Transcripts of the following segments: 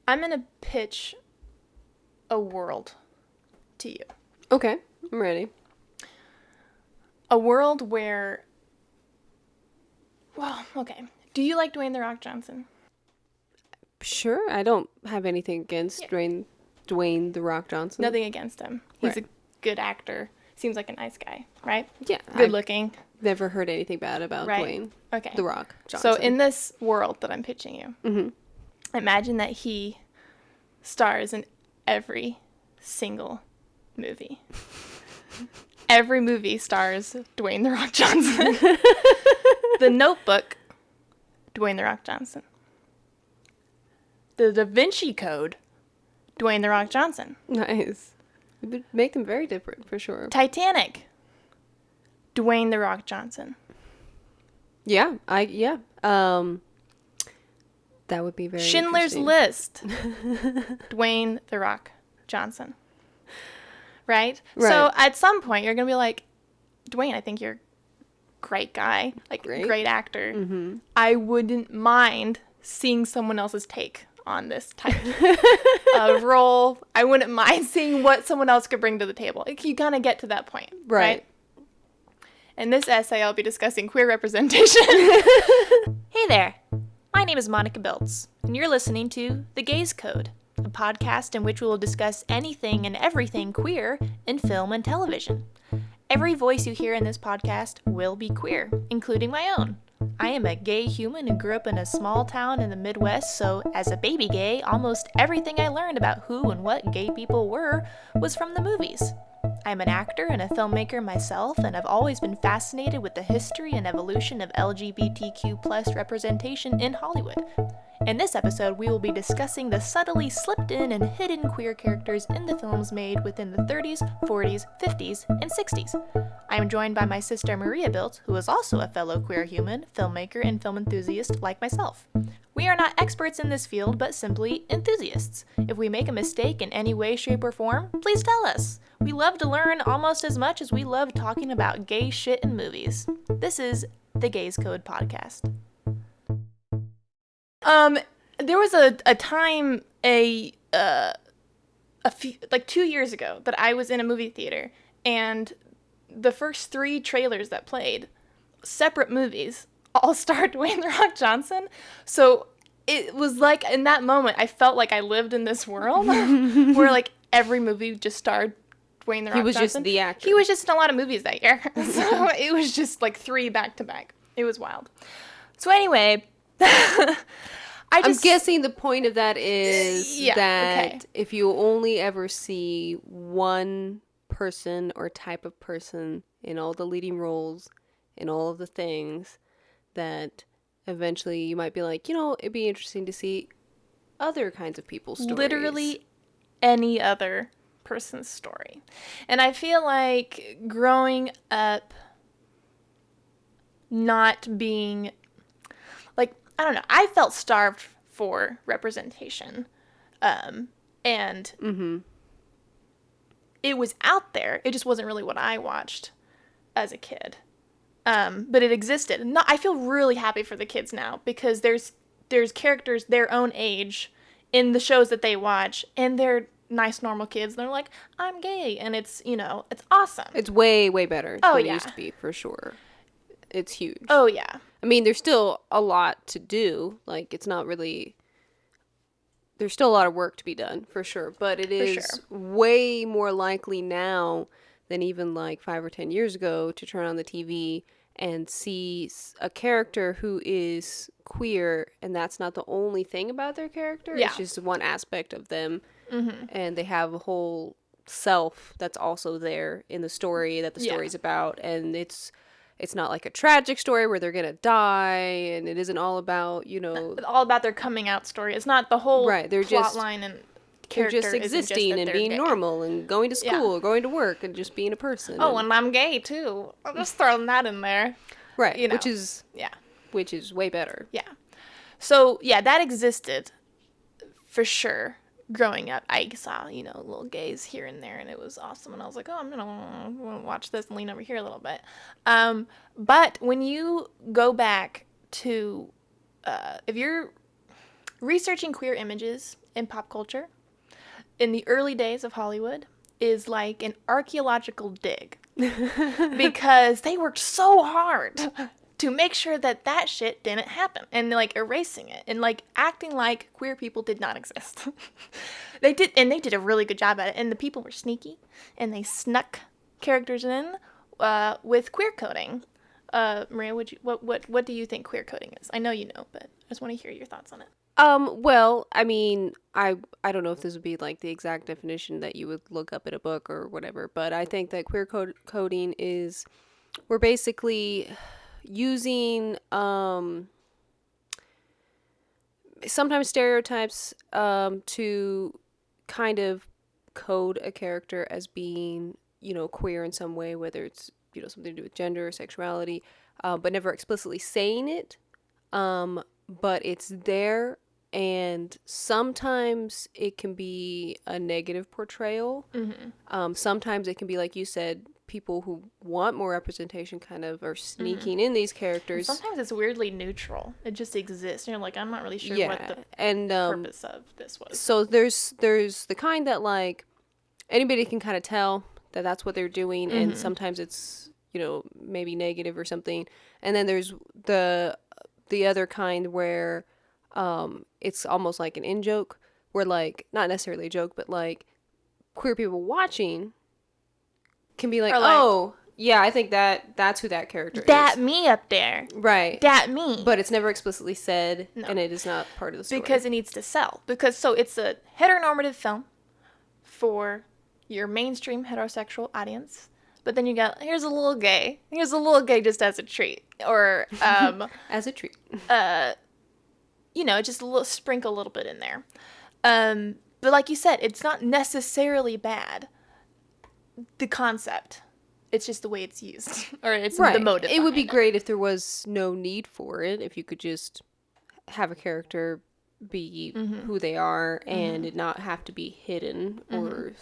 I'm going to pitch a world to you. Okay, I'm ready. A world where... Well, okay. Do you like Dwayne "The Rock" Johnson? Sure, I don't have anything against Dwayne "The Rock" Johnson. Nothing against him. He's a good actor. Seems like a nice guy, right? Yeah. Good looking. Never heard anything bad about Dwayne. Okay. "The Rock" Johnson. So in this world that I'm pitching you, imagine that he stars in every single movie. Every movie stars Dwayne "The Rock" Johnson. The Notebook, Dwayne "The Rock" Johnson. The Da Vinci Code, Dwayne "The Rock" Johnson. Nice. It would make them very different, for sure. Titanic, Dwayne "The Rock" Johnson. Yeah, that would be very Schindler's List, Dwayne "The Rock" Johnson. Right? So at some point, you're going to be like, Dwayne, I think you're a great guy, like great actor. Mm-hmm. I wouldn't mind seeing someone else's take on this type of role. I wouldn't mind seeing what someone else could bring to the table. Like, you kind of get to that point. Right? In this essay, I'll be discussing queer representation. Hey there. My name is Monica Beltz, and you're listening to The Gaze Code, a podcast in which we will discuss anything and everything queer in film and television. Every voice you hear in this podcast will be queer, including my own. I am a gay human who grew up in a small town in the Midwest, so as a baby gay, almost everything I learned about who and what gay people were was from the movies. I'm an actor and a filmmaker myself, and I've always been fascinated with the history and evolution of LGBTQ+ representation in Hollywood. In this episode, we will be discussing the subtly slipped in and hidden queer characters in the films made within the 30s, 40s, 50s, and 60s. I am joined by my sister Maria Bilt, who is also a fellow queer human, filmmaker, and film enthusiast like myself. We are not experts in this field, but simply enthusiasts. If we make a mistake in any way, shape, or form, please tell us. We love to learn almost as much as we love talking about gay shit in movies. This is the Gaze Code podcast. There was a time a few, like 2 years ago, that I was in a movie theater, and the first 3 trailers that played, separate movies, all starred Dwayne "The Rock" Johnson. So it was like, in that moment, I felt like I lived in this world where like every movie just starred Dwayne "The Rock" Johnson. He was just the actor. He was just in a lot of movies that year. So it was just like 3 back to back. It was wild. So anyway, I'm guessing the point of that is that if you only ever see one person or type of person in all the leading roles in all of the things, that eventually you might be like, it'd be interesting to see other kinds of people's stories. Literally any other person's story. And I feel like growing up not being, like, I don't know, I felt starved for representation. And it was out there. It just wasn't really what I watched as a kid. But it existed. I feel really happy for the kids now, because there's characters their own age in the shows that they watch, and they're nice, normal kids. They're like, I'm gay, and it's, it's awesome. It's way, way better than it used to be, for sure. It's huge. Oh, yeah. I mean, there's still a lot to do. Like, it's not really... There's still a lot of work to be done, for sure. But it is way more likely now than even like 5 or 10 years ago to turn on the TV and see a character who is queer, and that's not the only thing about their character. Yeah. It's just one aspect of them. Mm-hmm. And they have a whole self that's also there in the story that the story's about. And it's not like a tragic story where they're gonna die, and it isn't all about, all about their coming out story. It's not the whole plot line and character. They're just existing and being normal and going to school or going to work and just being a person. Oh, and I'm gay too. I'm just throwing that in there. Right. Which is way better. Yeah. So that existed for sure. Growing up, I saw, little gays here and there, and it was awesome. And I was like, oh, I'm going to watch this and lean over here a little bit. But when you go back to, if you're researching queer images in pop culture in the early days of Hollywood is like an archaeological dig because they worked so hard to make sure that shit didn't happen, and like erasing it and like acting like queer people did not exist. They did a really good job at it, and the people were sneaky and they snuck characters in with queer coding. Maria, what do you think queer coding is? I know you know, but I just want to hear your thoughts on it. Well, I mean, I don't know if this would be like the exact definition that you would look up in a book or whatever, but I think that queer coding is, we're basically using sometimes stereotypes to kind of code a character as being, queer in some way, whether it's, something to do with gender or sexuality, but never explicitly saying it. But it's there, and sometimes it can be a negative portrayal. Mm-hmm. Sometimes it can be, like you said, people who want more representation kind of are sneaking in these characters. And sometimes it's weirdly neutral. It just exists. You're like, I'm not really sure what the purpose of this was. So there's the kind that, like, anybody can kind of tell that that's what they're doing, mm-hmm. and sometimes it's, maybe negative or something. And then there's the other kind where it's almost like an in-joke, where, like, not necessarily a joke, but like queer people watching can be like, oh yeah, I think that's who that character is. That me up there. Right. That me. But it's never explicitly said, and it is not part of the story. Because it needs to sell. So it's a heteronormative film for your mainstream heterosexual audience. But then you got, here's a little gay just as a treat. Or, as a treat. Just sprinkle a little bit in there. But like you said, it's not necessarily bad, the concept. It's just the way it's used. Or it's the motive. It would be great if there was no need for it, if you could just have a character be mm-hmm. who they are, and mm-hmm. it not have to be hidden or,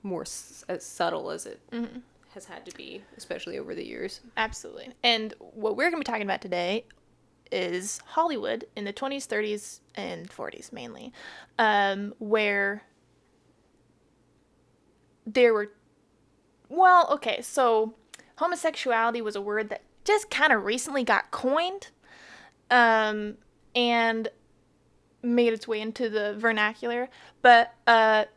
more as subtle as it mm-hmm. has had to be, especially over the years. Absolutely. And what we're going to be talking about today is Hollywood in the 20s, 30s, and 40s mainly, where there were, so homosexuality was a word that just kind of recently got coined and made its way into the vernacular, but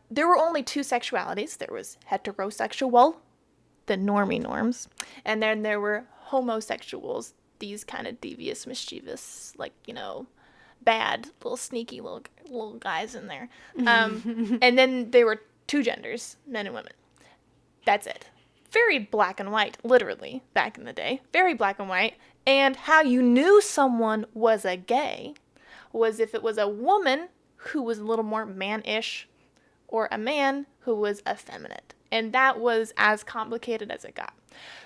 there were only two sexualities. There was heterosexual, the normie norms, and then there were homosexuals, these kind of devious, mischievous, like, bad, little sneaky little guys in there. And then there were two genders, men and women. That's it. Very black and white, literally, back in the day. Very black and white. And how you knew someone was a gay was if it was a woman who was a little more man-ish, or a man who was effeminate. And that was as complicated as it got.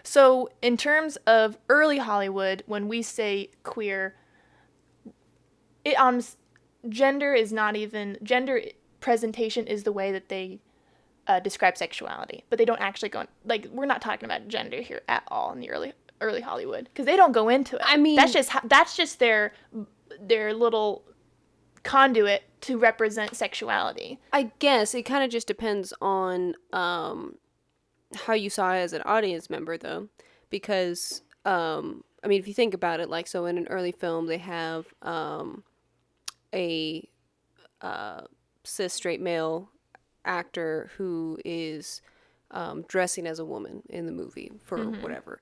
So in terms of early Hollywood, when we say queer, gender presentation is the way that they describe sexuality. But they don't actually go, we're not talking about gender here at all in the early Hollywood, because they don't go into it. I mean, that's just their little conduit to represent sexuality. I guess it kind of just depends on how you saw it as an audience member, though, because if you think about it, so in an early film they have a cis straight male actor who is dressing as a woman in the movie for mm-hmm. whatever.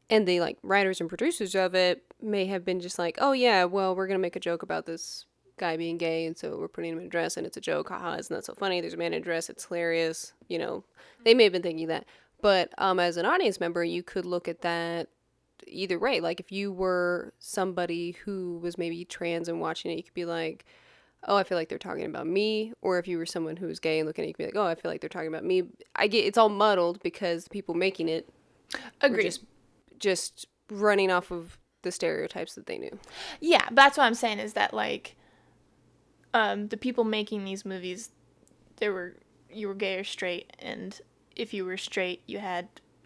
And the writers and producers of it may have been just like, oh yeah, well, we're gonna make a joke about this guy being gay, and so we're putting him in a dress, and it's a joke. Haha, isn't that so funny? There's a man in a dress. It's hilarious. They may have been thinking that. But as an audience member, you could look at that either way. Like if you were somebody who was maybe trans and watching it, you could be like, oh, I feel like they're talking about me. Or if you were someone who was gay and looking at it, you could be like, oh, I feel like they're talking about me. I get it's all muddled because the people making it Agreed. Just running off of the stereotypes that they knew. Yeah, that's what I'm saying is that the people making these movies, you were gay or straight, and if you were straight, you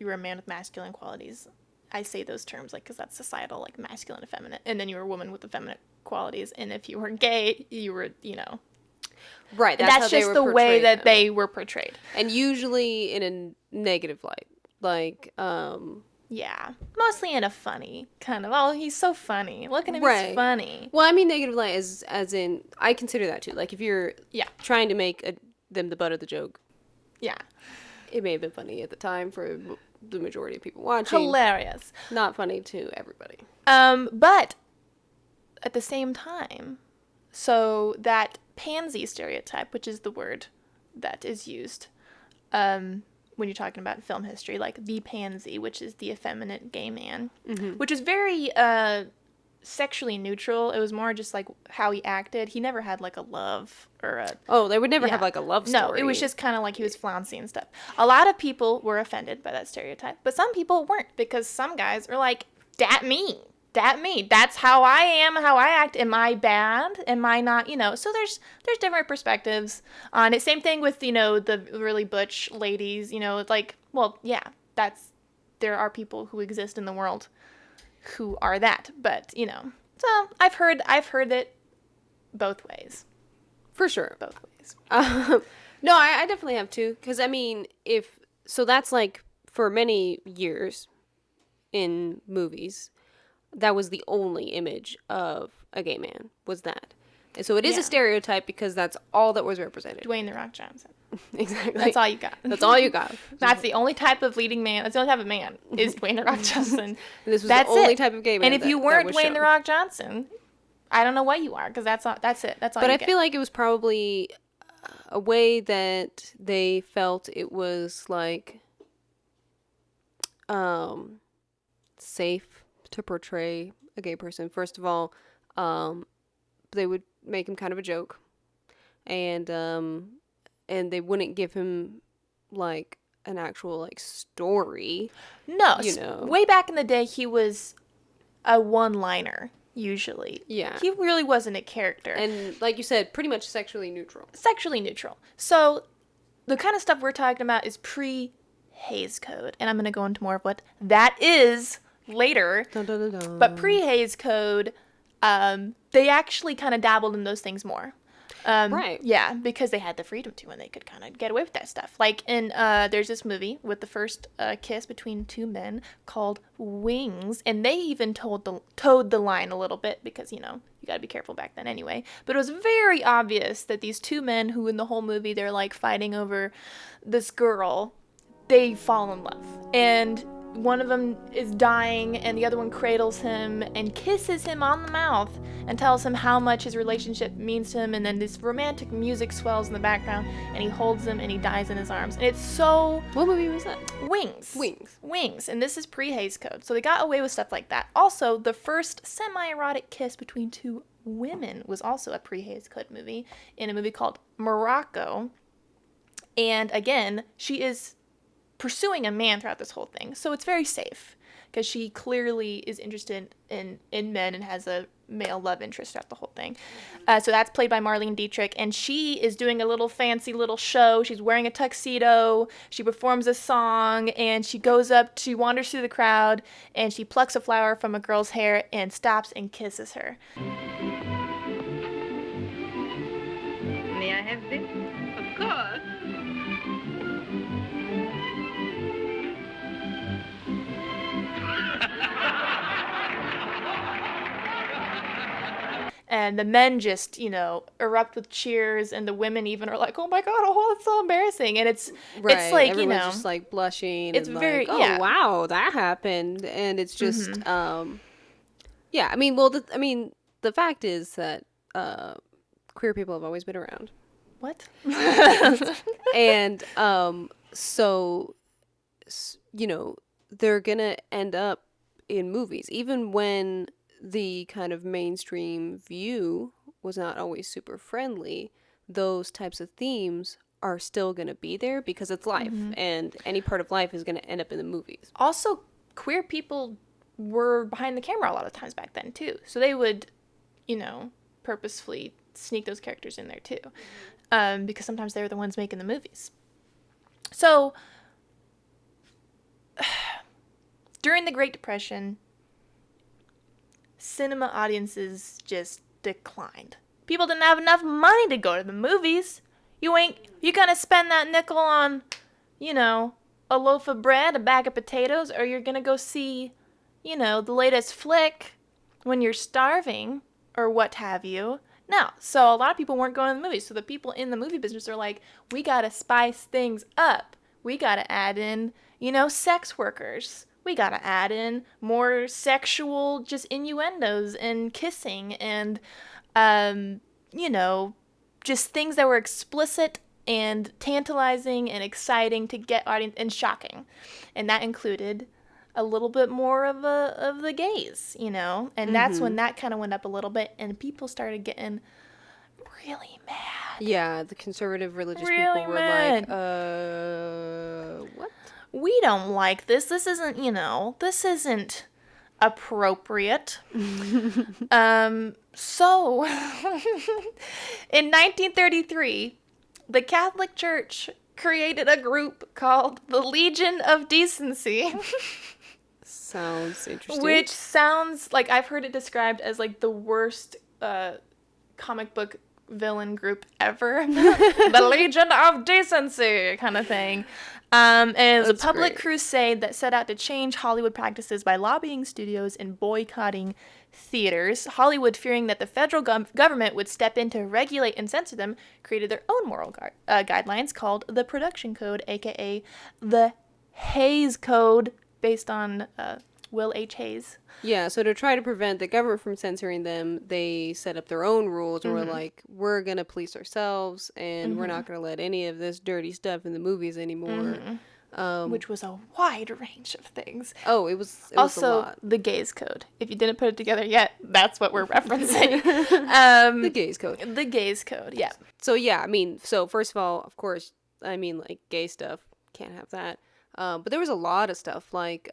were a man with masculine qualities. I say those terms because that's societal, masculine and feminine, and then you were a woman with effeminate qualities. And if you were gay, you were Right. That's just the way that they were portrayed. And usually in a negative light. Like, yeah. Mostly in a funny kind of, oh, he's so funny. Look at him, he's funny. Well, I mean negative light as in, I consider that too. Like, if you're trying to make them the butt of the joke. Yeah. It may have been funny at the time for the majority of people watching. Hilarious. Not funny to everybody. But at the same time, so that pansy stereotype, which is the word that is used when you're talking about film history, like the pansy, which is the effeminate gay man, which is very sexually neutral. It was more just like how he acted. He never had like a love or a... Oh, they would never have like a love story. No, it was just kind of like he was flouncy and stuff. A lot of people were offended by that stereotype, but some people weren't, because some guys are like, that me. That's how I am, how I act. Am I bad? Am I not? You know, so there's different perspectives on it. Same thing with, you know, the really butch ladies, you know, it's like, well, yeah, there are people who exist in the world who are that, but, you know, so I've heard it both ways. For sure. Both ways. No, I definitely have too, because I mean, so that's like, for many years in movies, that was the only image of a gay man, was that. And so it is a stereotype because that's all that was represented. Dwayne "The Rock" Johnson. Exactly. That's all you got. That's all you got. That's the only type of leading man. That's the only type of man is Dwayne "The Rock" Johnson. This was the only type of gay man. And if you weren't Dwayne "The Rock" Johnson, I don't know what you are, because that's it. That's all. But I feel like it was probably a way that they felt it was like safe to portray a gay person. First of all, they would make him kind of a joke, and they wouldn't give him like an actual like story. No, you know, way back in the day, he was a one-liner usually. Yeah, he really wasn't a character, and like you said, pretty much sexually neutral. So the kind of stuff we're talking about is pre-Hays Code, and I'm going to go into more of what that is later. Dun, dun, dun, dun. But pre-Hays Code, they actually kind of dabbled in those things more. Right. Yeah, because they had the freedom to, and they could kind of get away with that stuff. Like in there's this movie with the first kiss between two men called Wings, and they even towed the line a little bit, because, you know, you got to be careful back then anyway. But it was very obvious that these two men, who in the whole movie they're like fighting over this girl, they fall in love, and one of them is dying, and the other one cradles him and kisses him on the mouth and tells him how much his relationship means to him, and then this romantic music swells in the background, and he holds him and he dies in his arms. And it's so... What movie was that? Wings. And this is pre-Hays Code, so they got away with stuff like that. Also, the first semi-erotic kiss between two women was also a pre-Hays Code movie, in a movie called Morocco. And again, she is pursuing a man throughout this whole thing, so it's very safe, because she clearly is interested in men and has a male love interest throughout the whole thing. So that's played by Marlene Dietrich, and she is doing a little fancy little show. She's wearing a tuxedo, she performs a song, and she wanders through the crowd, and she plucks a flower from a girl's hair and stops and kisses her. May I have this? Of course. And the men just, you know, erupt with cheers, and the women even are like, "Oh my God, oh, it's so embarrassing." And it's like, everyone's, you know, just like blushing. It's and very, like, oh wow, that happened, and it's just, yeah. I mean, the fact is that queer people have always been around. What? And so, you know, they're gonna end up in movies, even when the kind of mainstream view was not always super friendly. Those types of themes are still going to be there, because it's life, and any part of life is going to end up in the movies. Also, queer people were behind the camera a lot of times back then too, so they would, you know, purposefully sneak those characters in there too, because sometimes they were the ones making the movies. So during the Great Depression, cinema audiences just declined. People didn't have enough money to go to the movies. You gonna spend that nickel on, a loaf of bread, a bag of potatoes, or you're gonna go see, the latest flick when you're starving or what have you. No. So a lot of people weren't going to the movies. So the people in the movie business are like, we gotta spice things up. We gotta add in, sex workers. We gotta add in more sexual just innuendos and kissing and, just things that were explicit and tantalizing and exciting to get audience and shocking. And that included a little bit more of the gays, and that's when that kind of went up a little bit and people started getting really mad. Yeah, the conservative religious really people were mad. Like, what? We don't like this. This isn't, this isn't appropriate. So, in 1933, the Catholic Church created a group called the Legion of Decency. Sounds interesting. Which sounds like I've heard it described as like the worst comic book villain group ever. The Legion of Decency kind of thing. And it was a public crusade that set out to change Hollywood practices by lobbying studios and boycotting theaters. Hollywood, fearing that the federal government would step in to regulate and censor them, created their own moral guidelines called the Production Code, aka the Hays Code, based on Will H. Hays. Yeah, so to try to prevent the government from censoring them, they set up their own rules and were like, we're going to police ourselves and we're not going to let any of this dirty stuff in the movies anymore. Which was a wide range of things. Oh, it was also a lot. The Gays Code. If you didn't put it together yet, that's what we're referencing. The Gays Code. The Gays Code, yeah. So yeah, so first of all, of course, like gay stuff, can't have that. But there was a lot of stuff like,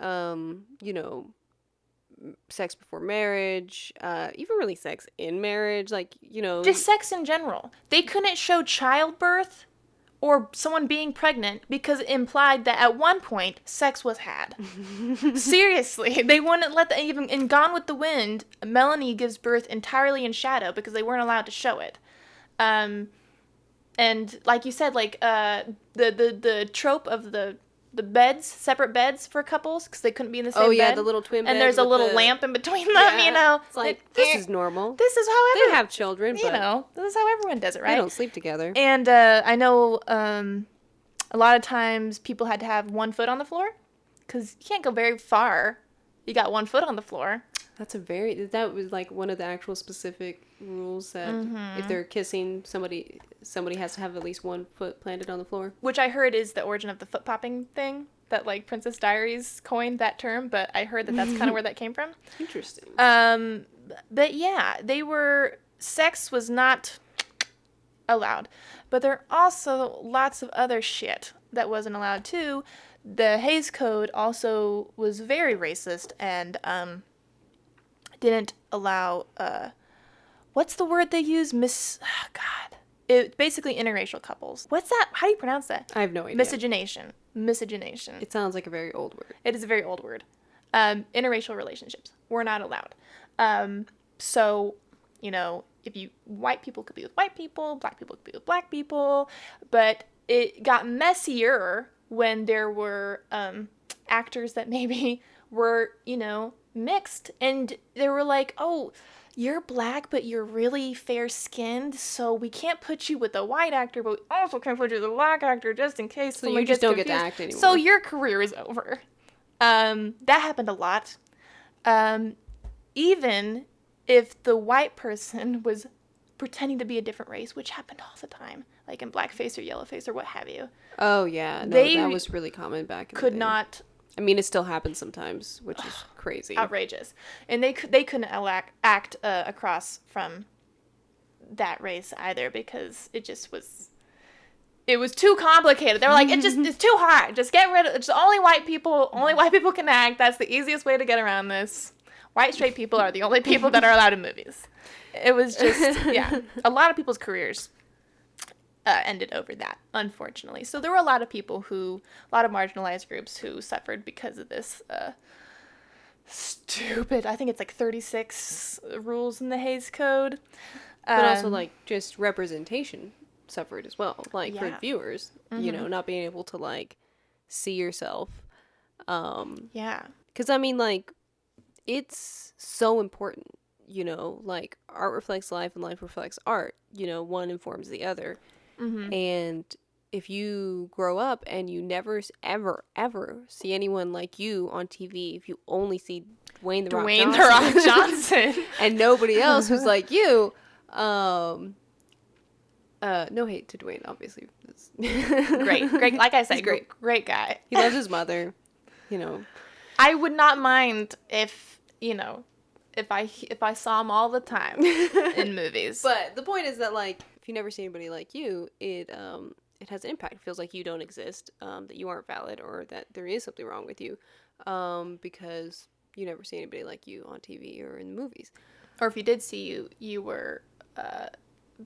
sex before marriage, even really sex in marriage, like, just sex in general. They couldn't show childbirth or someone being pregnant because it implied that at one point sex was had. Seriously, they wouldn't let even in Gone with the Wind, Melanie gives birth entirely in shadow because they weren't allowed to show it. And like you said, like the trope of the beds, separate beds for couples because they couldn't be in the same bed. Oh yeah, the little twin beds. And there's a little lamp in between them, It's like, this is normal. This is how they have children, but this is how everyone does it, right? They don't sleep together. And I know a lot of times people had to have 1 foot on the floor because you can't go very far. You got 1 foot on the floor. That was like one of the actual specific rules that if they're kissing somebody has to have at least 1 foot planted on the floor. Which I heard is the origin of the foot popping thing that like Princess Diaries coined that term, but I heard that that's kind of where that came from. Interesting. But yeah, sex was not allowed, but there are also lots of other shit that wasn't allowed too. The Hays Code also was very racist and didn't allow what's the word they use? It basically interracial couples. What's that? How do you pronounce that? I have no idea. Miscegenation. It sounds like a very old word. It is a very old word. Interracial relationships were not allowed. So, white people could be with white people, black people could be with black people, but it got messier when there were actors that maybe were, mixed, and they were like, oh, you're black, but you're really fair-skinned, so we can't put you with a white actor, but we also can't put you with a black actor just in case so you just don't get to act anymore. So your career is over. That happened a lot. Even if the white person was pretending to be a different race, which happened all the time, like in blackface or yellowface or what have you. Oh, yeah. No, that was really common back in the day. Could not... I mean, it still happens sometimes, which is crazy. Outrageous. And they couldn't act across from that race either because it just was... It was too complicated. They were like, it's too hard. Just get rid of it. It's only white people can act. That's the easiest way to get around this. White straight people are the only people that are allowed in movies. It was just, yeah. A lot of people's careers ended over that, unfortunately. So there were a lot of marginalized groups who suffered because of this stupid, I think it's like 36 rules in the Hays Code. But also, like, just representation suffered as well. Like, for viewers, you know, not being able to, like, see yourself. Yeah. Because, I mean, like, it's so important, you know, like, art reflects life and life reflects art. You know, one informs the other. And if you grow up and you never, ever see anyone like you on TV, if you only see Dwayne The Rock Johnson and nobody else who's like you, no hate to Dwayne, obviously. Great. Like I said, great guy. He loves his mother, you know. I would not mind if, you know, if I saw him all the time in movies. But the point is that, like, if you never see anybody like you, it has an impact. It feels like you don't exist, that you aren't valid, or that there is something wrong with you, because you never see anybody like you on TV or in the movies. Or if you did see you, you were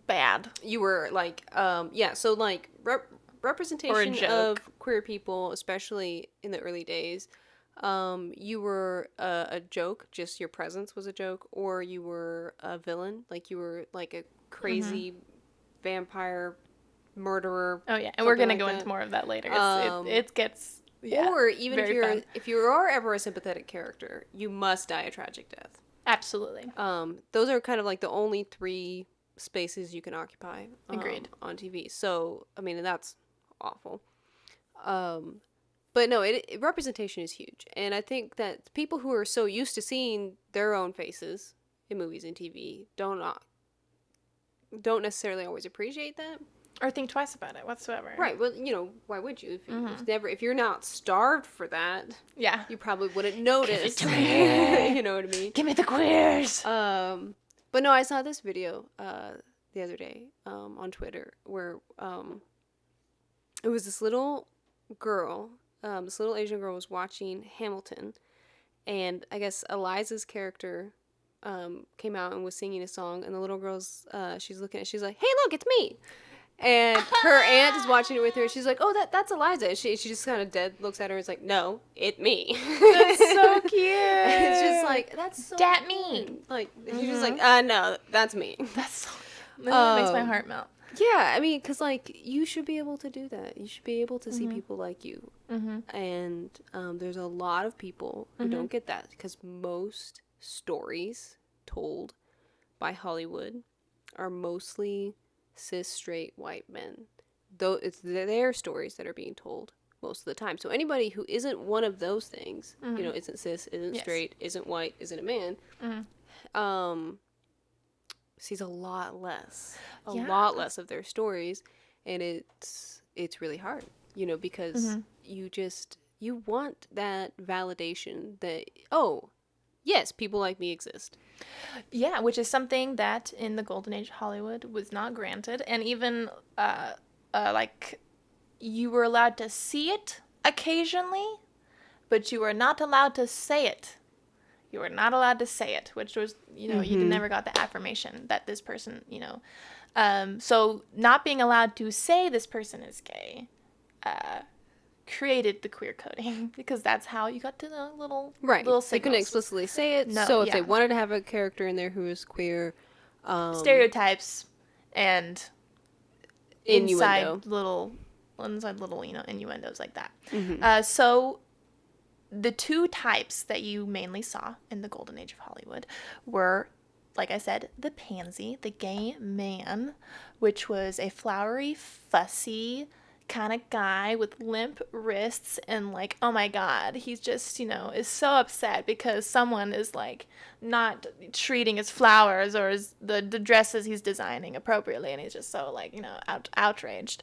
bad. You were like, so like representation of queer people, especially in the early days. You were a joke, just your presence was a joke, or you were a villain, like you were like a crazy vampire murderer. Oh yeah, and we're gonna go into more of that later. It gets or even if you are ever a sympathetic character, you must die a tragic death. Absolutely. Those are kind of like the only 3 spaces you can occupy. Agreed. On TV. So I mean, that's awful. But no, representation is huge, and I think that people who are so used to seeing their own faces in movies and TV don't necessarily always appreciate that. Or think twice about it whatsoever. Right. Well, you know, why would you? If you're not starved for that, you probably wouldn't notice. Give it to me. You know what I mean? Give me the queers. But no, I saw this video the other day on Twitter where it was this little girl, this little Asian girl was watching Hamilton, and I guess Eliza's character came out and was singing a song, and the little girl's she's like, hey, look, it's me. And her aunt is watching it with her, and she's like, oh, that's Eliza. And she just kind of dead looks at her and is like, no, it me. That's so cute. It's just like, that's so that me. Like, she's just like, no, that's me. That's so that makes my heart melt. Yeah, I mean, because, like, you should be able to do that. You should be able to see people like you. And there's a lot of people who don't get that, because most stories told by Hollywood are mostly cis, straight, white men. Though it's their stories that are being told most of the time. So anybody who isn't one of those things, you know, isn't cis, isn't straight, isn't white, isn't a man, sees a lot less of their stories, and it's really hard, you know, because you want that validation that, oh, yes, people like me exist. Yeah, which is something that in the golden age of Hollywood was not granted, and even like you were allowed to see it occasionally, but you were not allowed to say it. You were not allowed to say it, which was, you know, you never got the affirmation that this person, you know. So not being allowed to say this person is gay created the queer coding, because that's how you got to the little signals. They couldn't explicitly say it, so if they wanted to have a character in there who was queer, stereotypes and innuendo. inside little, you know, innuendos like that. So the 2 types that you mainly saw in the golden age of Hollywood were, like I said, the pansy, the gay man, which was a flowery, fussy kind of guy with limp wrists, and like, oh my god, he's just, you know, is so upset because someone is like not treating his flowers or the dresses he's designing appropriately, and he's just so, like, you know, outraged.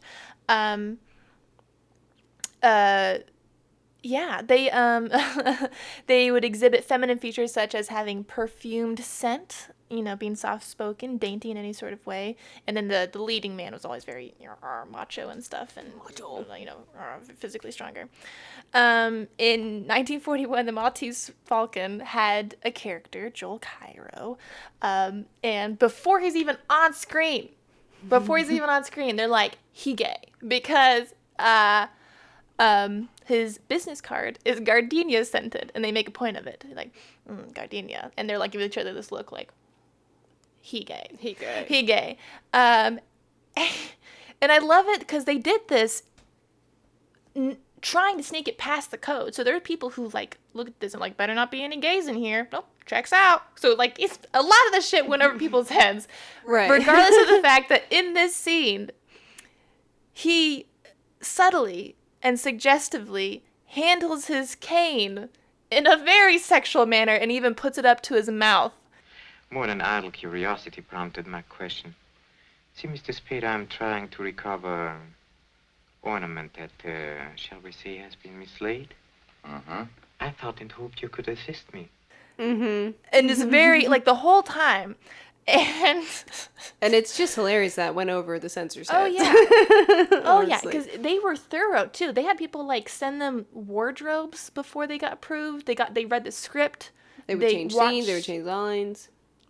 Yeah, they would exhibit feminine features such as having perfumed scent, you know, being soft-spoken, dainty in any sort of way. And then the leading man was always very, you know, macho and stuff, and, you know, physically stronger. In 1941, the Maltese Falcon had a character, Joel Cairo, and before he's even on screen, they're like, he gay, because his business card is gardenia scented, and they make a point of it, like, gardenia, and they're like giving each other this look like, he gay. He gay. He gay. And I love it because they did this trying to sneak it past the code. So there are people who, like, look at this and, like, better not be any gays in here. Nope, checks out. So, like, it's a lot of the shit went over people's heads. Right. Regardless of the fact that in this scene, he subtly and suggestively handles his cane in a very sexual manner and even puts it up to his mouth. More than idle curiosity prompted my question. See, Mr. Spade, I'm trying to recover ornament that, shall we say, has been mislaid. Uh-huh. I thought and hoped you could assist me. Mm-hmm. And it's very, like, the whole time. And it's just hilarious that went over the censors' oh, heads. yeah. Oh, yeah, Honestly. because they were thorough, too. They had people, like, send them wardrobes before they got approved. They read the script. They would change scenes, they would change lines.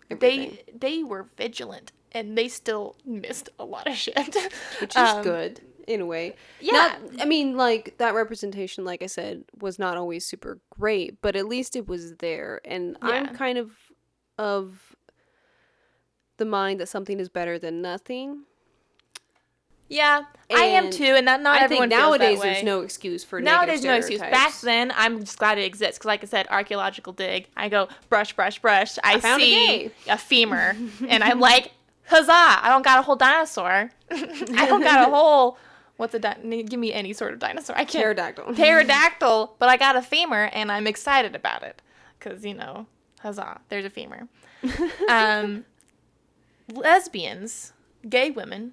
Everything. They were vigilant, and they still missed a lot of shit. Which is good, in a way. Yeah. I mean, like, that representation, like I said, was not always super great, but at least it was there. And Yeah. I'm kind of the mind that something is better than nothing. Yeah, I am And too, and not I everyone think nowadays feels that way. there's no excuse for Nowadays, no negative excuse. stereotypes. Back then, I'm just glad it exists because, like I said, archaeological dig. I go brush, brush, brush. I found a see gay. a femur, and I'm like, huzzah! I don't got a whole dinosaur. I don't got a whole. What's a give me any sort of dinosaur? I can't. Pterodactyl. Pterodactyl, but I got a femur, and I'm excited about it because huzzah! There's a femur. Lesbians, gay women,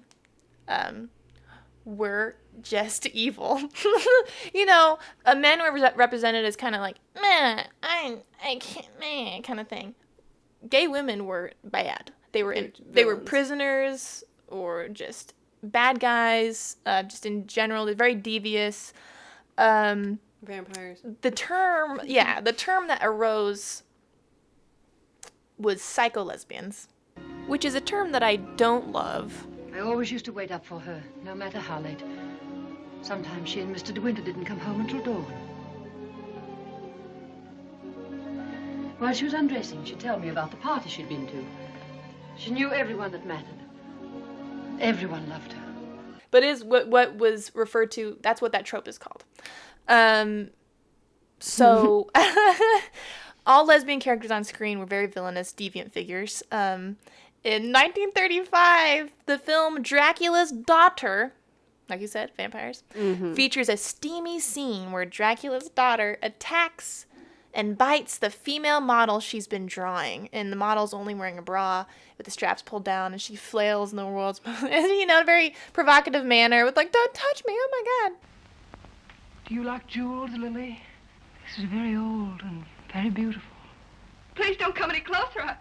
were just evil. Men were represented as kind of like, meh, I can't, meh, kind of thing. Gay women were bad. They were villains. prisoners or just bad guys. Just in general, they're very devious. Vampires. The term that arose was psycho-lesbians, which is a term that I don't love. I always used to wait up for her, no matter how late. Sometimes she and Mr. De Winter didn't come home until dawn. While she was undressing, she'd tell me about the party she'd been to. She knew everyone that mattered. Everyone loved her. But is what was referred to, that's what that trope is called. So all lesbian characters on screen were very villainous, deviant figures. In 1935, the film Dracula's Daughter, like you said, vampires, features a steamy scene where Dracula's daughter attacks and bites the female model she's been drawing. And the model's only wearing a bra with the straps pulled down, and she flails in the world's in a very provocative manner with like, don't touch me, oh my God. Do you like jewels, Lily? This is very old and very beautiful. Please don't come any closer.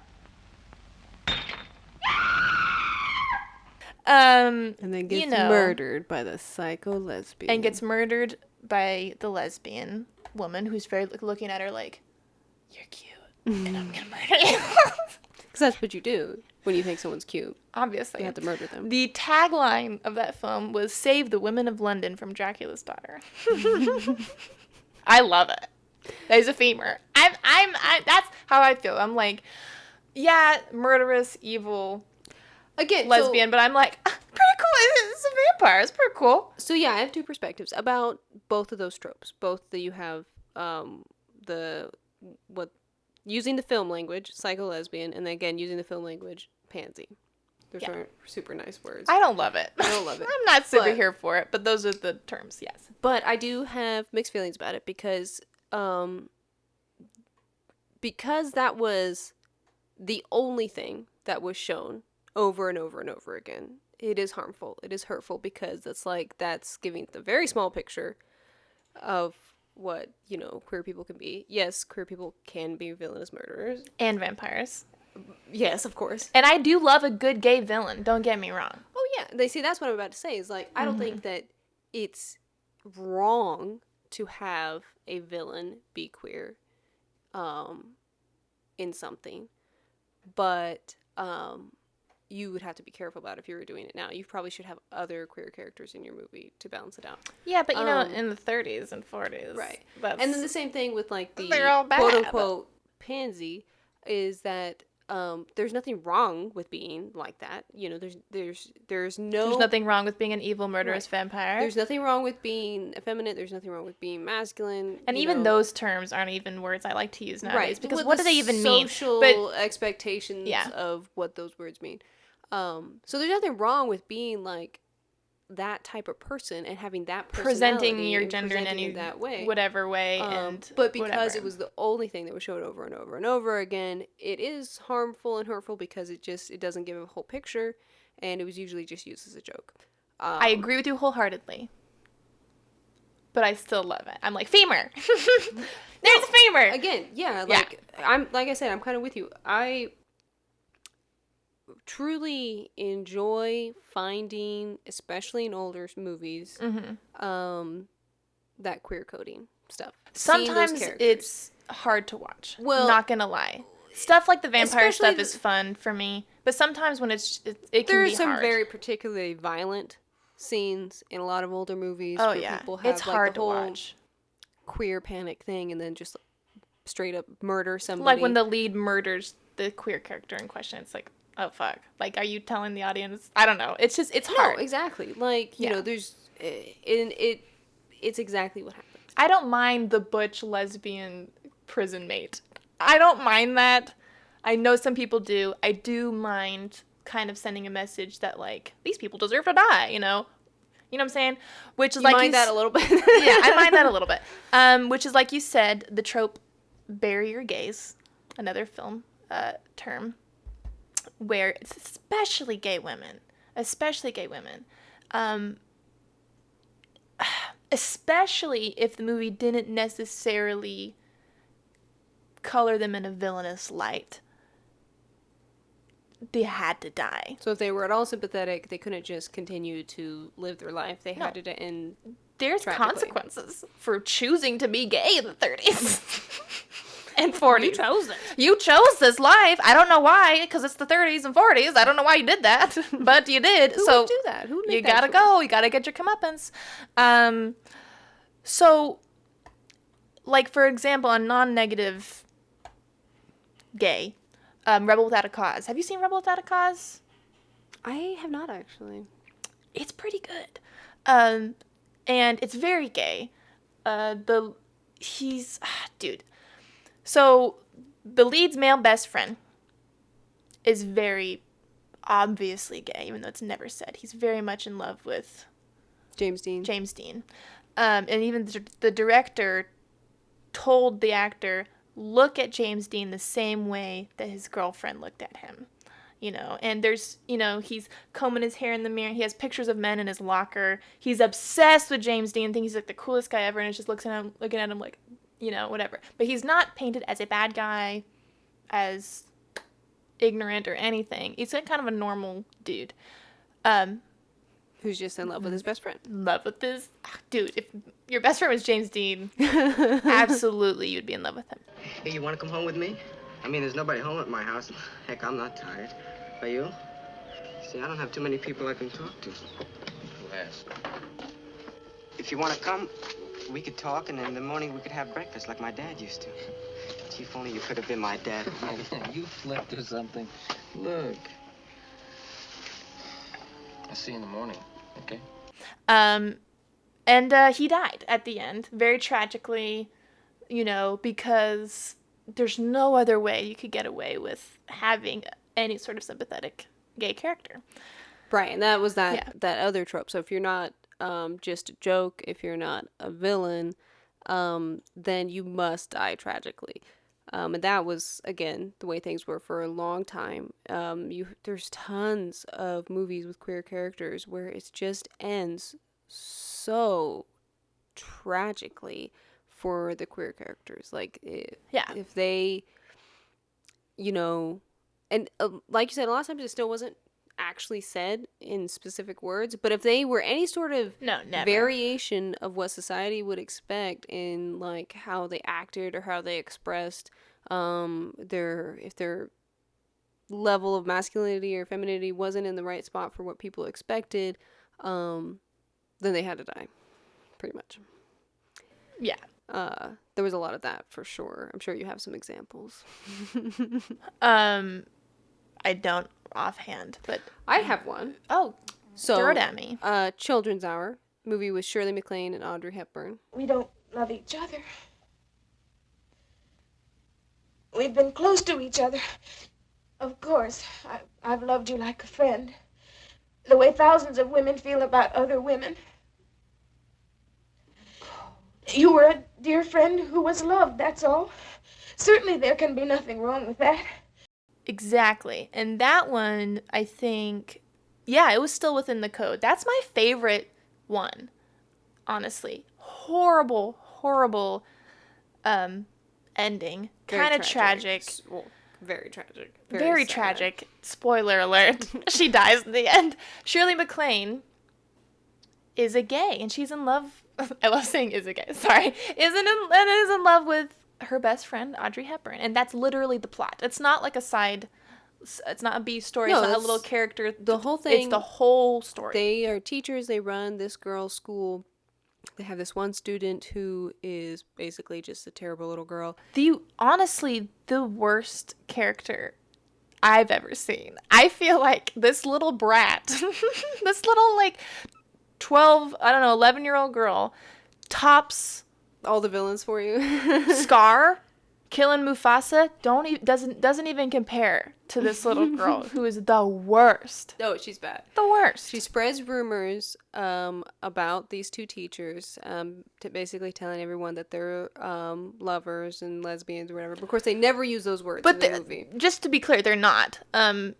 And then gets murdered by the psycho lesbian. And gets murdered by the lesbian woman who's very looking at her like, you're cute, and I'm gonna murder you. Because that's what you do when you think someone's cute. Obviously. You have to murder them. The tagline of that film was "Save the Women of London from Dracula's Daughter." I love it. There's a femur. That's how I feel. I'm like, yeah, murderous, evil, Again, lesbian, but I'm like, pretty cool. It's a vampire. It's pretty cool. So yeah, I have two perspectives about both of those tropes. Both that you have using the film language, psycho lesbian, and then again using the film language, pansy. Those aren't super nice words. I don't love it. I don't love it. I'm not super here for it, but those are the terms, yes. But I do have mixed feelings about it because that was the only thing that was shown over and over and over again. It is harmful. It is hurtful because that's giving the very small picture of what, queer people can be. Yes, queer people can be villainous murderers. And vampires. Yes, of course. And I do love a good gay villain. Don't get me wrong. Oh, yeah. That's what I'm about to say is, I don't think that it's wrong to have a villain be queer in something. But you would have to be careful about if you were doing it now. You probably should have other queer characters in your movie to balance it out. Yeah, but in the 30s and 40s. Right. And then the same thing with the they're all bad. quote-unquote pansy is that there's nothing wrong with being like that. You know, there's nothing wrong with being an evil, murderous vampire. There's nothing wrong with being effeminate. There's nothing wrong with being masculine. And even those terms aren't even words I like to use nowadays. Because what do they even mean? Social expectations of what those words mean. So there's nothing wrong with being like that type of person and having that personality, presenting your gender in any that way, whatever way, but because it was the only thing that was showed over and over and over again, it is harmful and hurtful because it doesn't give a whole picture, and it was usually just used as a joke. I agree with you wholeheartedly, but I still love it. I'm like, femur. There's a femur again. Like I said, I'm kind of with you. I truly enjoy finding, especially in older movies, that queer coding stuff. Sometimes it's hard to watch. Well, not gonna lie. Stuff like the vampire stuff is fun for me, but sometimes when it can be hard. There are some very particularly violent scenes in a lot of older movies. Oh, where people have, it's hard to watch. Queer panic thing, and then just straight up murder somebody. Like when the lead murders the queer character in question, it's like, oh fuck! Like, are you telling the audience? I don't know. It's just hard. No, exactly. Like you know, there's it's exactly what happens. I don't mind the butch lesbian prison mate. I don't mind that. I know some people do. I do mind kind of sending a message that like these people deserve to die. You know what I'm saying? Which is you mind that a little bit. Yeah, I mind that a little bit. Which is like you said, the trope barrier gaze, another film term, where it's especially gay women, especially if the movie didn't necessarily color them in a villainous light. They had to die. So if they were at all sympathetic, they couldn't just continue to live their life. They had to end. There's consequences for choosing to be gay in the 30s and 40s. You chose it. You chose this life. I don't know why, because it's the 30s and 40s. I don't know why you did that, but you did. Who would do that? Who would make you that gotta choice? go. You gotta get your comeuppance. So, like, for example, a non-negative gay, Rebel Without a Cause. Have you seen Rebel Without a Cause? I have not, actually. It's pretty good. And it's very gay. Dude. So, the lead's male best friend is very obviously gay, even though it's never said. He's very much in love with James Dean. And even the director told the actor, look at James Dean the same way that his girlfriend looked at him. You know, and there's, you know, he's combing his hair in the mirror. He has pictures of men in his locker. He's obsessed with James Dean, thinks he's like the coolest guy ever, and it just looking at him like, you know, whatever. But he's not painted as a bad guy, as ignorant or anything. He's like kind of a normal dude. Who's just in love with his best friend. Dude, if your best friend was James Dean, absolutely you'd be in love with him. Hey, you want to come home with me? I mean, there's nobody home at my house. Heck, I'm not tired. Are you? See, I don't have too many people I can talk to. Who has? If you want to come, we could talk, and in the morning we could have breakfast like my dad used to. Gee, if only you could have been my dad. You flipped or something. Look. I'll see you in the morning, okay? And he died at the end, very tragically, you know, because there's no other way you could get away with having any sort of sympathetic gay character. Right, and that was that other trope. So if you're not just a joke, if you're not a villain, then you must die tragically. And that was, again, the way things were for a long time. There's tons of movies with queer characters where it just ends so tragically for the queer characters. Like, if they, you know, and like you said, a lot of times it still wasn't actually said in specific words, but if they were any sort of variation of what society would expect in like how they acted or how they expressed if their level of masculinity or femininity wasn't in the right spot for what people expected, then they had to die, pretty much. Yeah. There was a lot of that for sure. I'm sure you have some examples. I don't offhand, but I have one. oh, So, throw it at me. Children's Hour, movie with Shirley MacLaine and Audrey Hepburn. We don't love each other. We've been close to each other. Of course, I've loved you like a friend. The way thousands of women feel about other women. You were a dear friend who was loved, that's all. Certainly there can be nothing wrong with that. Exactly. And that one, I think, yeah, it was still within the code. That's my favorite one, honestly. Horrible ending. Kind of tragic. Well, very tragic. Very sad. tragic. Spoiler alert. She dies in the end. Shirley MacLaine is a gay, and she's in love. I love saying is a gay. Sorry. is in love with her best friend, Audrey Hepburn. And that's literally the plot. It's not like a side. It's not a B story. No, it's not a little character. The whole thing. It's the whole story. They are teachers. They run this girls' school. They have this one student who is basically just a terrible little girl. Honestly, the worst character I've ever seen. I feel like this little brat, this little, like, 11-year-old girl tops All the villains for you. Scar, killing Mufasa, doesn't even compare to this little girl who is the worst. Oh, she's bad. The worst. She spreads rumors about these two teachers, basically telling everyone that they're lovers and lesbians or whatever. But of course, they never use those words in the movie. Just to be clear, they're not.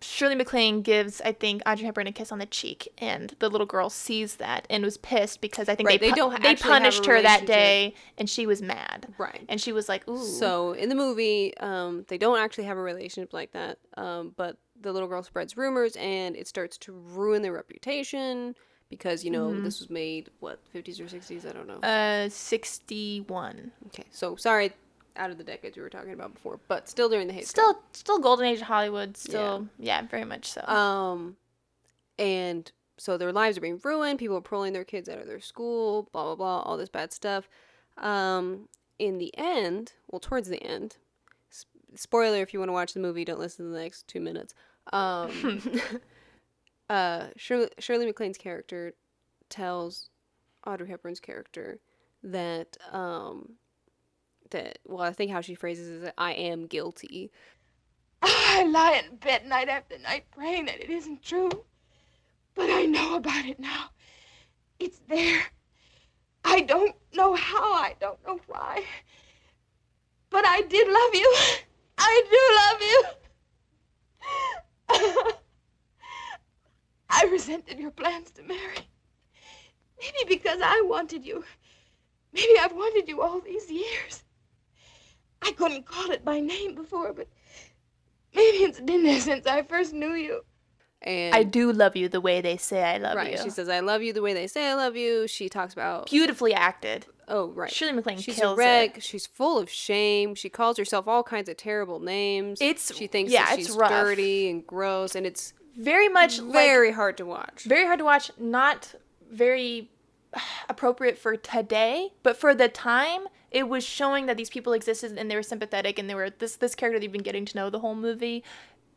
Shirley MacLaine gives, I think, Audrey Hepburn a kiss on the cheek, and the little girl sees that and was pissed because I think they punished her that day, and she was mad. Right. And she was like, ooh. So in the movie, they don't actually have a relationship like that. But the little girl spreads rumors, and it starts to ruin their reputation because, this was made, 50s or 60s? I don't know. 61. Okay, so sorry, out of the decades we were talking about before, but still during the hate. Still golden age of Hollywood. Still, yeah, very much so. And so their lives are being ruined. People are pulling their kids out of their school, blah, blah, blah, all this bad stuff. In the end, towards the end, spoiler if you want to watch the movie, don't listen to the next 2 minutes. Shirley MacLaine's character tells Audrey Hepburn's character that, I think how she phrases it is that I am guilty. I lie in bed night after night praying that it isn't true. But I know about it now. It's there. I don't know how, I don't know why. But I did love you. I do love you. I resented your plans to marry. Maybe because I wanted you. Maybe I've wanted you all these years. I couldn't call it by name before, but maybe it's been there since I first knew you. And I do love you the way they say I love you. Right, she says, I love you the way they say I love you. She talks about... Beautifully acted. Oh, right. Shirley MacLaine She's kills a wreck. it. She's full of shame. She calls herself all kinds of terrible names. She thinks that she's rough. dirty and gross, and it's very much very hard to watch. Very hard to watch. Not very appropriate for today, but for the time, it was showing that these people existed and they were sympathetic, and they were this character that you've been getting to know the whole movie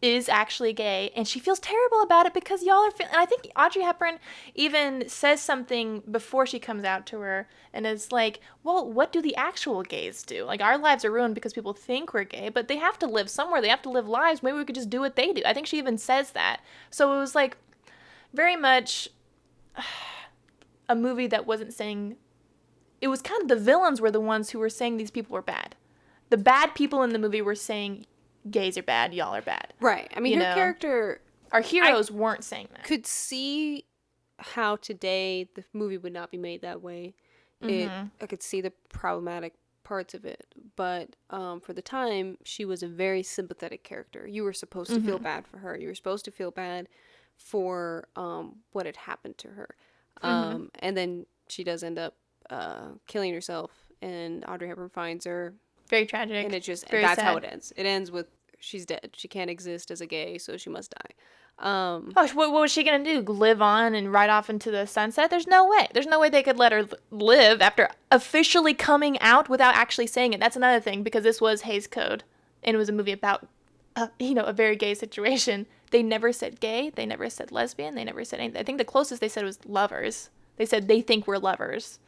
is actually gay, and she feels terrible about it because y'all are and I think Audrey Hepburn even says something before she comes out to her and is like, well, what do the actual gays do? Like, our lives are ruined because people think we're gay, but they have to live somewhere. They have to live lives. Maybe we could just do what they do. I think she even says that. So it was like very much a movie that wasn't saying, it was kind of the villains were the ones who were saying these people were bad. The bad people in the movie were saying gays are bad, y'all are bad. Right. I mean, her character... Our heroes weren't saying that. Could see how today the movie would not be made that way. I could see the problematic parts of it. But for the time, she was a very sympathetic character. You were supposed to feel bad for her. You were supposed to feel bad for what had happened to her. And then she does end up killing herself, and Audrey Hepburn finds her. Very tragic. And it just, that's sad. How it ends. It ends with she's dead. She can't exist as a gay, so she must die. What was she going to do? Live on and ride off into the sunset? There's no way. There's no way they could let her live after officially coming out without actually saying it. That's another thing, because this was Hays Code, and it was a movie about a very gay situation, they never said gay, they never said lesbian, they never said anything. I think the closest they said was lovers. They said they think we're lovers.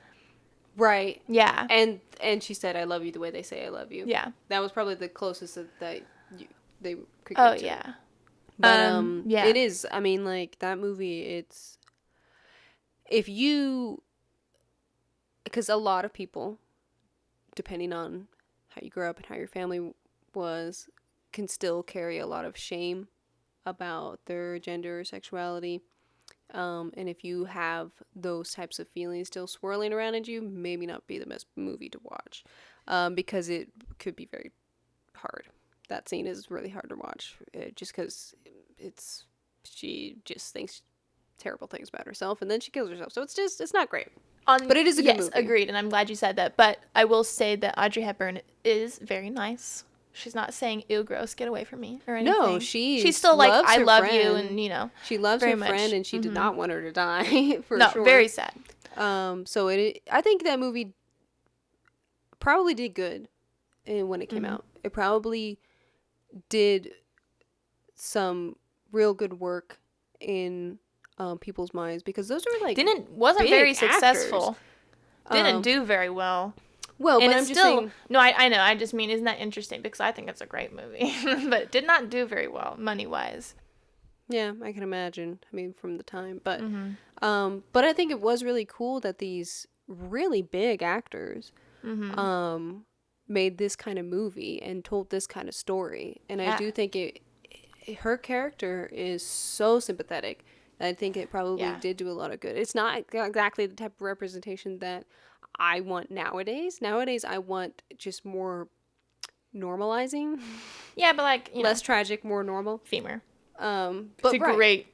Right. Yeah. And she said, I love you the way they say I love you. Yeah. That was probably the closest that they could get Oh, to. yeah. But, yeah. it is, I mean, like, that movie, it's, because a lot of people, depending on how you grew up and how your family was, can still carry a lot of shame about their gender or sexuality. And if you have those types of feelings still swirling around in you, maybe not be the best movie to watch, because it could be very hard. That scene is really hard to watch, just because she just thinks terrible things about herself, and then she kills herself. So it's not great. But it is a good movie. Yes, agreed, and I'm glad you said that. But I will say that Audrey Hepburn is very nice. She's not saying, ew, gross, get away from me, or anything. No, she's still like, I love friend. you, and, She loves her friend, and she did not want her to die, for sure. No, very sad. So I think that movie probably did good when it came out. It probably did some real good work in people's minds, because those are like wasn't big very successful. actors. Didn't do very well. Well, And but it's I'm just still saying, no, I know. I just mean, isn't that interesting? Because I think it's a great movie, but it did not do very well money wise. yeah, I can imagine. I mean, from the time, but I think it was really cool that these really big actors made this kind of movie and told this kind of story, and I do think her character is so sympathetic. I think it probably did do a lot of good. It's not exactly the type of representation that I want nowadays. Nowadays, I want just more normalizing. Yeah, but like, less tragic, more normal. Femur. But it's a great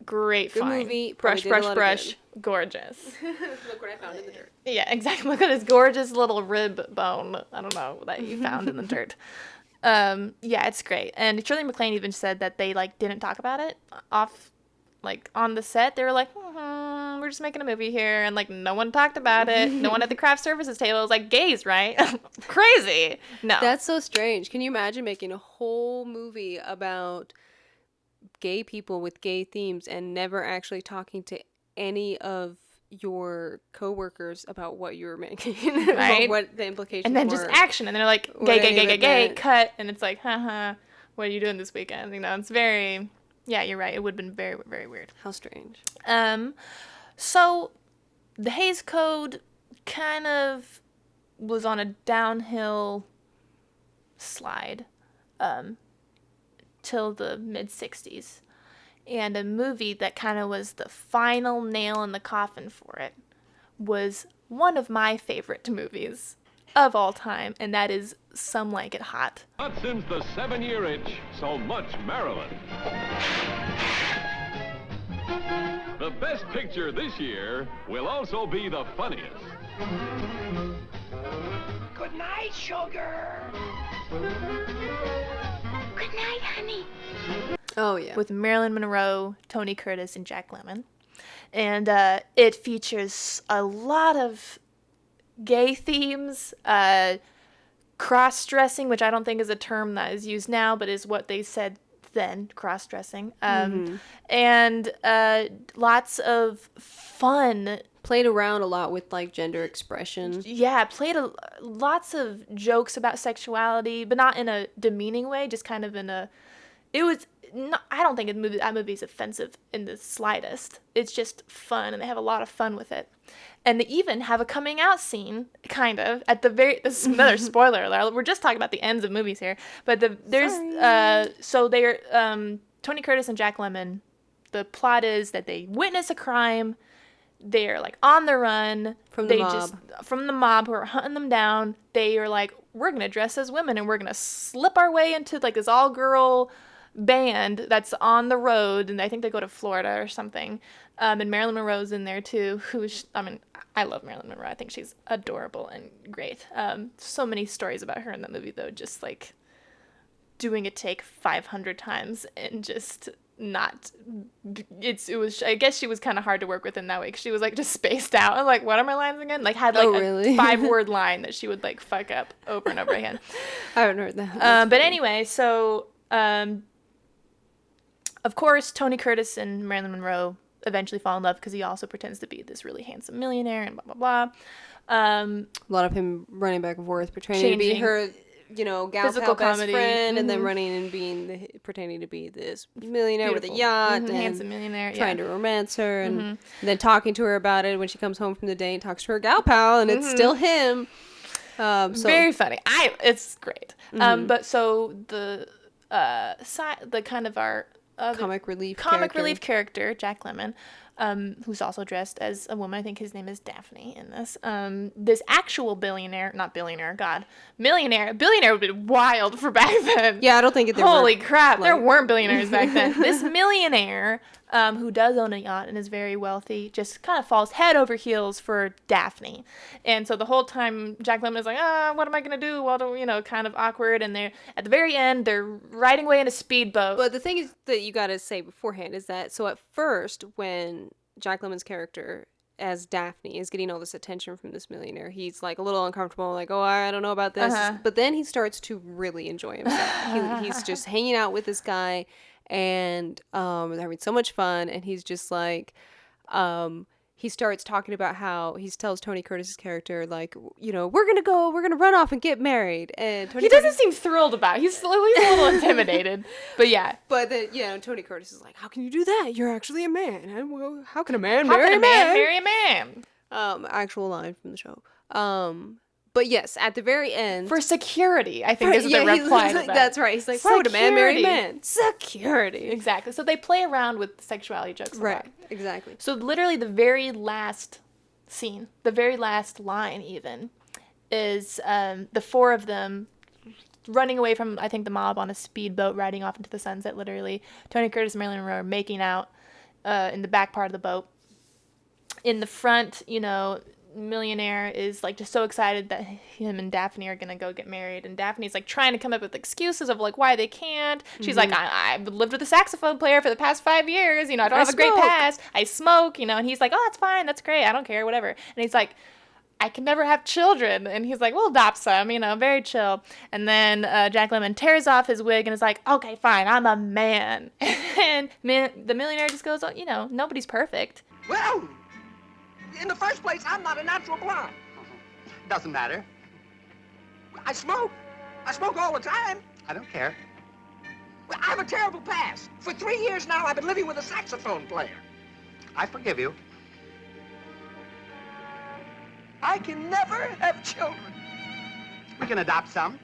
good find. movie. Brush. Gorgeous. Look what I found in the dirt. Yeah, exactly. Look at this gorgeous little rib bone. I don't know, that you found in the dirt. Yeah, it's great. And Shirley MacLaine even said that they didn't talk about it on the set. They were like, we're just making a movie here, and no one talked about it. No one at the craft services table was like, gays, right? Crazy. No. That's so strange. Can you imagine making a whole movie about gay people with gay themes and never actually talking to any of your coworkers about what you were making, right? About what the implications were. And then just action, and they're like, gay, cut, and it's like, haha, what are you doing this weekend? It's very, yeah, you're right. It would have been very, very weird. How strange. So the Hays Code kind of was on a downhill slide till the mid-60s. And a movie that kind of was the final nail in the coffin for it was one of my favorite movies of all time, and that is Some Like It Hot. Not since the 7-year itch, so much Marilyn. The best picture this year will also be the funniest. Good night, sugar. Good night, honey. Oh, yeah. With Marilyn Monroe, Tony Curtis, and Jack Lemmon. And it features a lot of gay themes, cross-dressing, which I don't think is a term that is used now, but is what they said then, cross-dressing. And lots of fun. Played around a lot with gender expression. Yeah, lots of jokes about sexuality, but not in a demeaning way, just kind of in a... It was... I don't think that movie is offensive in the slightest. It's just fun, and they have a lot of fun with it. And they even have a coming out scene, kind of, at the very... This is another spoiler alert. We're just talking about the ends of movies here. But so they're... Tony Curtis and Jack Lemmon, the plot is that they witness a crime. They're, on the run. From the mob. From the mob who are hunting them down. They are like, we're going to dress as women, and we're going to slip our way into, this all-girl... band that's on the road, and I think they go to Florida or something, and Marilyn Monroe's in there too, I love Marilyn Monroe. I think she's adorable and great. So many stories about her in that movie, though, just doing a take 500 times and just not, I guess she was kind of hard to work with in that way, because she was just spaced out. I'm like, what are my lines again? Had really? a 5-word line that she would fuck up over and over again. I haven't heard that. But anyway, so Of course, Tony Curtis and Marilyn Monroe eventually fall in love because he also pretends to be this really handsome millionaire and blah, blah, blah. A lot of him running back and forth, pretending to be her, gal pal best friend, and then running and pretending to be this millionaire with a yacht, and handsome millionaire, trying to romance her, and then talking to her about it when she comes home from the day and talks to her gal pal, and it's still him. Very funny. It's great. But so the kind of our comic relief character, Jack Lemmon, who's also dressed as a woman. I think his name is Daphne in this. This actual millionaire would be wild for back then. Yeah, I don't think Holy crap, there weren't billionaires back then. This millionaire, who does own a yacht and is very wealthy, just kind of falls head over heels for Daphne. And so the whole time, Jack Lemmon is like, what am I going to do? Well, kind of awkward. And they're, at the very end, they're riding away in a speedboat. But the thing is that you got to say beforehand is that, so at first, when Jack Lemmon's character as Daphne is getting all this attention from this millionaire, he's like a little uncomfortable, like, I don't know about this. But then he starts to really enjoy himself. He's just hanging out with this guy, and they're having so much fun, and he's just like, he starts talking about how he tells Tony Curtis's character, like, we're gonna run off and get married, and Tony doesn't seem thrilled about it. He's a little intimidated, but yeah. But then, Tony Curtis is like, how can you do that? You're actually a man. And, well, how can a man marry a man? Actual line from the show. But yes, at the very end, for security, I think is the reply. That's right. He's like, why would a man marry a man? Security. Exactly. So they play around with sexuality jokes a lot. Exactly. So literally the very last scene, the very last line even, is the four of them running away from, I think, the mob on a speedboat, riding off into the sunset, literally. Tony Curtis and Marilyn Monroe are making out in the back part of the boat. In the front, millionaire is like just so excited that him and Daphne are gonna go get married, and Daphne's like trying to come up with excuses of like why they can't. She's like, I've lived with a saxophone player for the past 5 years, I don't have a great past, I smoke, and he's like, oh, that's fine, that's great, I don't care, whatever. And he's like, I can never have children. And he's like, we'll adopt some, very chill. And then Jack Lemmon tears off his wig and is like, okay, fine, I'm a man. And the millionaire just goes, oh, nobody's perfect. Well, in the first place, I'm not a natural blonde. Doesn't matter. I smoke. I smoke all the time. I don't care. Well, I have a terrible past. For 3 years now, I've been living with a saxophone player. I forgive you. I can never have children. We can adopt some.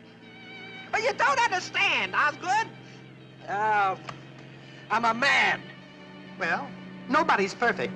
But you don't understand, Osgood. I'm a man. Well, nobody's perfect.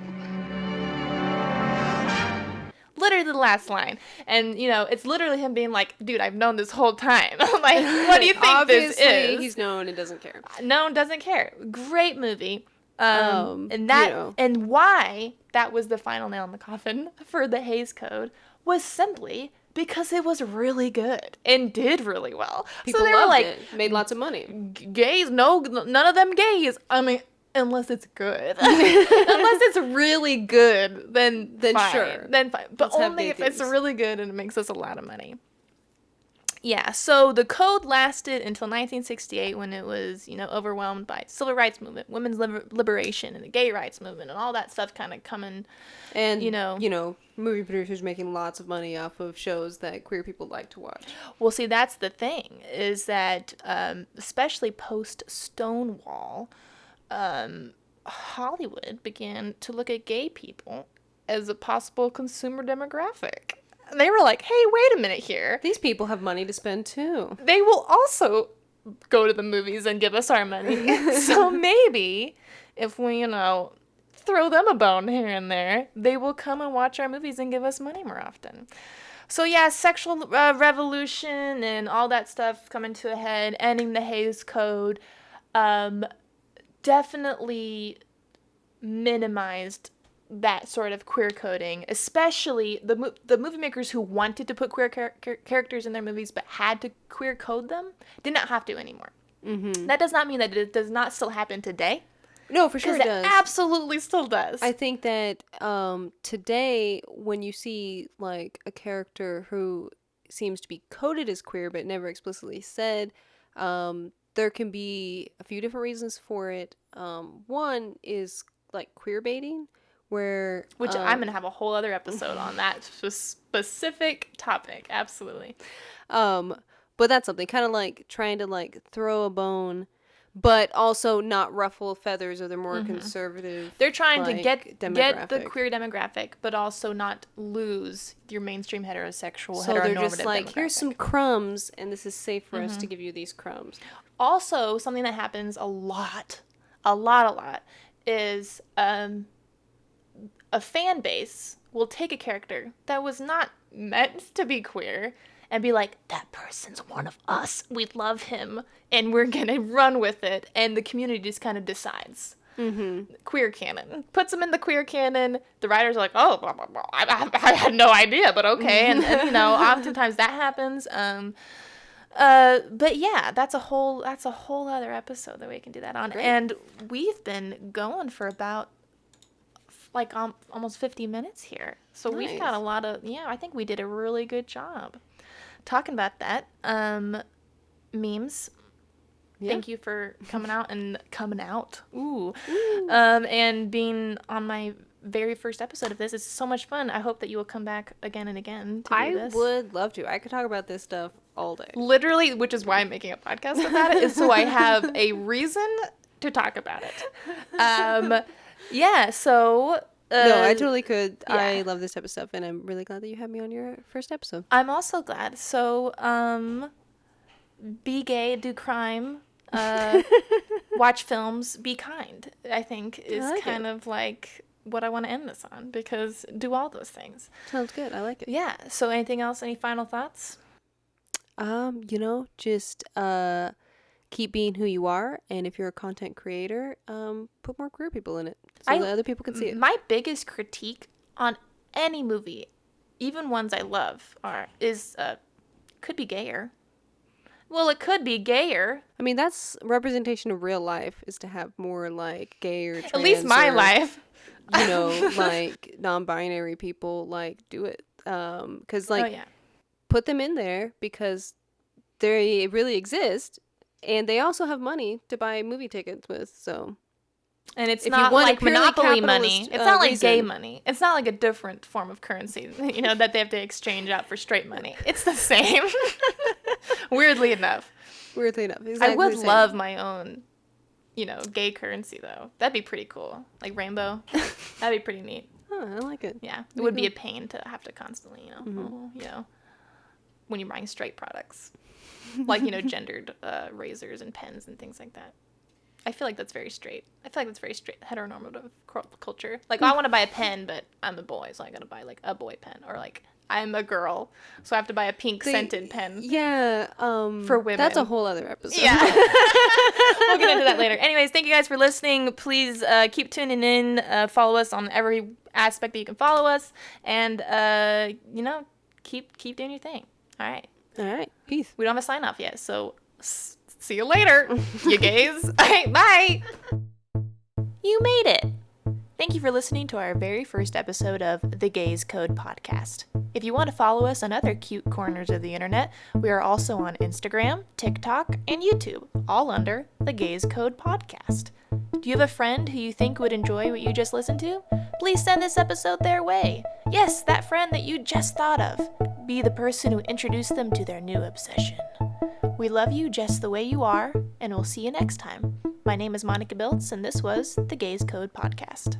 Literally the last line. And, it's literally him being like, dude, I've known this whole time. Like, what do you think this is? He's known and doesn't care. No one doesn't care. Great movie. And why that was the final nail in the coffin for the Hays Code was simply because it was really good and did really well. People so they loved were like, it. Made lots of money. Gays? No, none of them gays. Unless it's good. Unless it's really good, then fine. Sure. Then fine. But only if it's really good and it makes us a lot of money. Yeah, so the code lasted until 1968 when it was, overwhelmed by civil rights movement, women's liberation, and the gay rights movement, and all that stuff kind of coming. And, movie producers making lots of money off of shows that queer people like to watch. Well, see, that's the thing, is that especially post-Stonewall, Hollywood began to look at gay people as a possible consumer demographic. They were like, hey, wait a minute here. These people have money to spend too. They will also go to the movies and give us our money. So maybe if we, throw them a bone here and there, they will come and watch our movies and give us money more often. So yeah, sexual revolution and all that stuff coming to a head, ending the Hays Code, definitely minimized that sort of queer coding, especially the movie makers who wanted to put queer characters in their movies but had to queer code them did not have to anymore. Mm-hmm. That does not mean that it does not still happen today. No, for sure it does. It absolutely still does. I think that today, when you see like a character who seems to be coded as queer but never explicitly said, there can be a few different reasons for it. One is like queer baiting, which I'm gonna have a whole other episode on that specific topic. Absolutely. But that's something kind of like trying to like throw a bone, but also not ruffle feathers of the more conservative. They're trying to get demographic. the queer demographic, but also not lose your mainstream heterosexual, so heteronormative they're just like, demographic. here's some crumbs, and this is safe for us to give you these crumbs. Also, something that happens a lot, is a fan base will take a character that was not meant to be queer and be like, that person's one of us. We love him, and we're going to run with it. And the community just kind of decides. Queer canon. Puts them in the queer canon. The writers are like, oh, blah, blah, blah. I had no idea, but okay. And you know, oftentimes that happens. But yeah, that's a whole other episode that we can do that on. Great. And we've been going for about like almost 50 minutes here. So we've got a lot of, I think we did a really good job talking about that. Memes. Thank you for coming out. And being on my very first episode of this. It's so much fun. I hope that you will come back again and again to do this. I would love to. I could talk about this stuff all day. Literally, which is why I'm making a podcast about it, is so I have a reason to talk about it. So... no, I totally could. Yeah. I love this type of stuff, and I'm really glad that you had me on your first episode. I'm also glad. So, be gay, do crime, watch films, be kind, I think is kind of like what I want to end this on, because do all those things. Sounds good. I like it. Yeah. So anything else? Any final thoughts? Just keep being who you are, and if you're a content creator, put more queer people in it so that other people can see it. My biggest critique on any movie, even ones I love, could be gayer. Well, it could be gayer. I mean, that's representation of real life, is to have more like gay or trans, at least my life. Like non-binary people do it. Because put them in there because they really exist. And they also have money to buy movie tickets with, so. And it's not like monopoly money. It's not like gay money. It's not like a different form of currency, that they have to exchange out for straight money. It's the same. Weirdly enough. Exactly. I would love my own, gay currency, though. That'd be pretty cool. Like rainbow. That'd be pretty neat. Oh, I like it. Yeah. It would be a pain to have to constantly, when you're buying straight products. Like, gendered razors and pens and things like that. I feel like that's very straight. I feel like that's very straight heteronormative culture. Like, I want to buy a pen, but I'm a boy, so I gotta buy, a boy pen. Or, I'm a girl, so I have to buy a pink scented pen. Yeah. For women. That's a whole other episode. Yeah. We'll get into that later. Anyways, thank you guys for listening. Please keep tuning in. Follow us on every aspect that you can follow us. And, keep doing your thing. All right. Peace. We don't have a sign off yet, so see you later, you gays. All right, bye. You made it. Thank you for listening to our very first episode of the Gays Code podcast. If you want to follow us on other cute corners of the internet, we are also on Instagram, TikTok, and YouTube, all under the Gays Code podcast. Do you have a friend who you think would enjoy what you just listened to? Please send this episode their way. Yes, that friend that you just thought of. Be the person who introduced them to their new obsession. We love you just the way you are, and we'll see you next time. My name is Monica Biltz, and this was the Gays Code podcast.